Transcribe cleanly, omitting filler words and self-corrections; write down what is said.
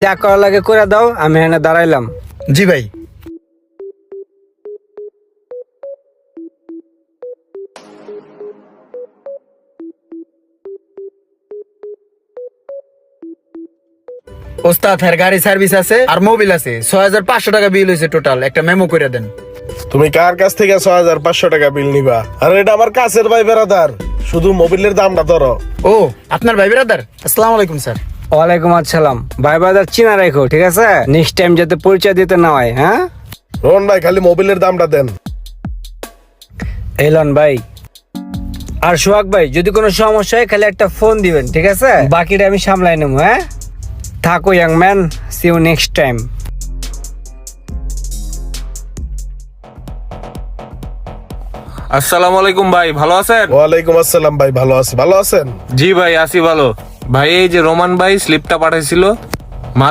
যা করা লাগে করে দাও, আমি এখানে দাঁড়াইলাম। জি ভাই। ওস্তাদ হ্যার গাড়ি সার্ভিস আছে আর মোবিল আছে, 6500 টাকা বিল হয়েছে টোটাল। একটা মেমো করে দেন। তুমি কার কাছ থেকে 6500 টাকা বিল নিবা? আরে এটা আমার কাছের ভাই বেরাদার, শুধু মোবিলের দামটা ধরো। ও আপনার ভাই ব্রাদার, আসসালামু আলাইকুম স্যার। ওয়ালাইকুম আসসালাম। ভাই বাজার চিনা রাখো, ঠিক আছে? নেক্সট টাইম যাতে পরিচয় দিতে না হয়। হ্যাঁ রোহন ভাই, খালি মোবিলের দামটা দেন। এলন ভাই আর সোহাগ ভাই, যদি কোনো সমস্যা হয় খালি একটা ফোন দিবেন, ঠিক আছে? বাকিটা আমি সামলাই নেবো। হ্যাঁ, থাকো young man, see you next time. আসসালামু আলাইকুম ভাই, ভালো আছেন? ওয়ালাইকুম আসসালাম ভাই, ভালো আছি। ভালো আছেন? জি ভাই, আছি ভালো। ভাই এই যে রোমান ভাই স্লিপটা পাঠাইছিল,